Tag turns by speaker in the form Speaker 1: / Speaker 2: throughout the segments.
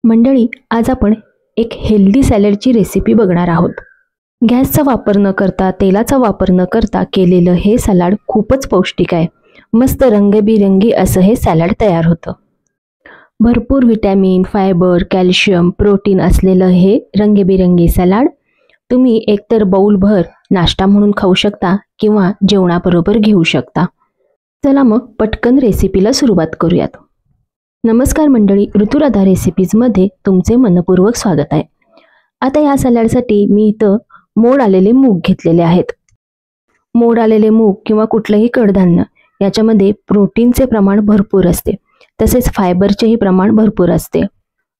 Speaker 1: मंडळी, आज आपण एक हेल्दी सॅलडची रेसिपी बघणार आहोत. गॅसचा वापर न करता, तेलाचा वापर न करता केलेलं हे सलाड खूपच पौष्टिक आहे. मस्त रंगबिरंगी असं हे सॅलड तयार होतं. भरपूर व्हिटॅमिन, फायबर, कॅल्शियम, प्रोटीन असलेलं हे रंगबिरंगी सलाड तुम्ही एकतर बाउलभर नाश्ता म्हणून खाऊ शकता किंवा जेवणाबरोबर घेऊ शकता. चला मग पटकन रेसिपीला सुरुवात करूयात. नमस्कार मंडळी, ऋतुराधा रेसिपीजमध्ये तुमचे मनपूर्वक स्वागत आहे. आता या सॅलडसाठी मी इथं मोड आलेले मूग घेतलेले आहेत. मोड आलेले मूग किंवा कुठलंही कडधान्य याच्यामध्ये प्रोटीनचे प्रमाण भरपूर असते, तसेच फायबरचेही प्रमाण भरपूर असते.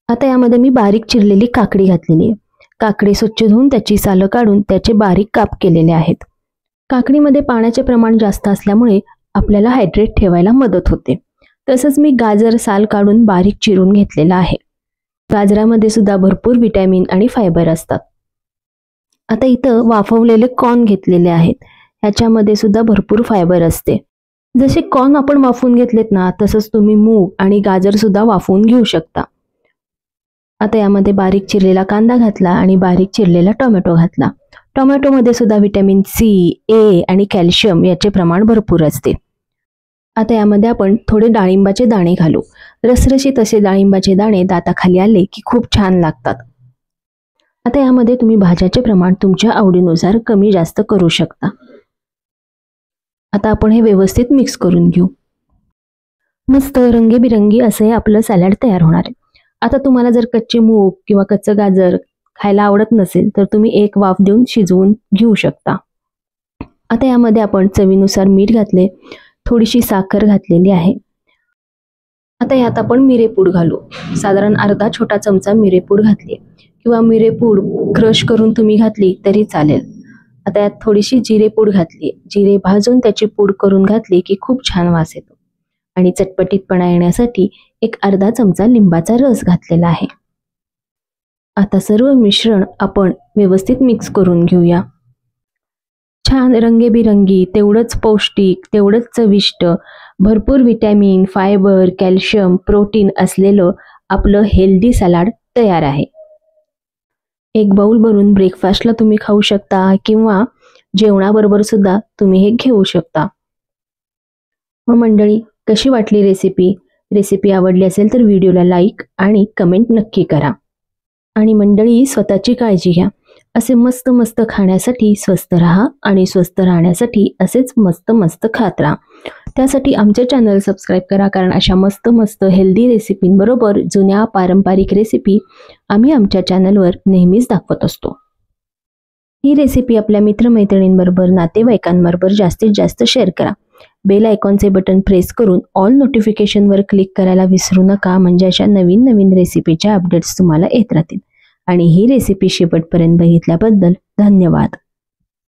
Speaker 1: आता यामध्ये मी बारीक चिरलेली काकडी घातलेली आहे. काकडी स्वच्छ धुवून त्याची सालं काढून त्याचे बारीक काप केलेले आहेत. काकडीमध्ये पाण्याचे प्रमाण जास्त असल्यामुळे आपल्याला हायड्रेट ठेवायला मदत होते. तसंच मी गाजर साल काढून बारीक चिरून घेतलेला आहे. गाजरामध्ये सुद्धा भरपूर व्हिटॅमिन आणि फायबर असतात. आता इथं वाफवलेले कॉर्न घेतलेले आहेत. ह्याच्यामध्ये सुद्धा भरपूर फायबर असते. जसे कॉर्न आपण वाफवून घेतलेत ना, तसंच तुम्ही मूग आणि गाजर सुद्धा वाफवून घेऊ शकता. आता यामध्ये बारीक चिरलेला कांदा घातला आणि बारीक चिरलेला टोमॅटो घातला. टोमॅटोमध्ये सुद्धा व्हिटॅमिन सी, ए आणि कॅल्शियम याचे प्रमाण भरपूर असते. आता यामध्ये आपण थोडे डाळिंबाचे दाणे घालू. रसरशीत असे डाळिंबाचे दाणे दाताखाली आले की खूप छान लागतात. आता यामध्ये तुम्ही भाज्याचे प्रमाण तुमच्या आवडीनुसार कमी जास्त करू शकता. आता आपण हे व्यवस्थित मिक्स करून घेऊ. मस्त रंगीबिरंगी असे आपलं सॅलड तयार होणार आहे. आता तुम्हाला जर कच्चे मूग किंवा कच्चं गाजर खायला आवडत नसेल तर तुम्ही एक वाफ देऊन शिजवून घेऊ शकता. आता यामध्ये आपण चवीनुसार मीठ घातले, थोडीशी साखर घातलेली आहे. आता यात आपण मिरेपूड घालू. साधारण अर्धा छोटा चमचा मिरेपूड घातली किंवा मिरेपूड क्रश करून तुम्ही घातली तरी चालेल. आता यात थोडीशी जिरेपूड घातली. जिरे भाजून त्याची पूड करून घातली की खूप छान वास येतो. आणि चटपटीतपणा येण्यासाठी एक अर्धा चमचा लिंबाचा रस घातलेला आहे. आता सर्व मिश्रण आपण व्यवस्थित मिक्स करून घेऊया. छान रंगीबिरंगी, तेवढंच पौष्टिक, तेवढंच चविष्ट, भरपूर व्हिटॅमिन, फायबर, कॅल्शियम, प्रोटीन असलेलं आपलं हेल्दी सलाड तयार आहे. एक बाउल भरून ब्रेकफास्टला तुम्ही खाऊ शकता किंवा जेवणाबरोबर सुद्धा तुम्ही हे घेऊ शकता. मग मंडळी, कशी वाटली रेसिपी? रेसिपी आवडली असेल तर व्हिडिओला लाईक आणि कमेंट नक्की करा. आणि मंडळी, स्वतःची काळजी घ्या. असे मस्त मस्त खाण्यासाठी स्वस्थ राहा आणि स्वस्थ राहण्यासाठी असेच मस्त मस्त खात राहा. त्यासाठी आमचे चॅनल सबस्क्राईब करा, कारण अशा मस्त मस्त हेल्दी रेसिपींबरोबर जुन्या पारंपरिक रेसिपी आम्ही आमच्या चॅनलवर नेहमीच दाखवत असतो. ही रेसिपी आपल्या मित्रमैत्रिणींबरोबर, नातेवाईकांबरोबर जास्तीत जास्त शेअर करा. बेल आयकॉनचे बटन प्रेस करून ऑल नोटिफिकेशनवर क्लिक करायला विसरू नका, म्हणजे अशा नवीन नवीन रेसिपीच्या अपडेट्स तुम्हाला येत राहतील. आणि ही रेसिपी शेवटपर्यंत बघितल्याबद्दल धन्यवाद.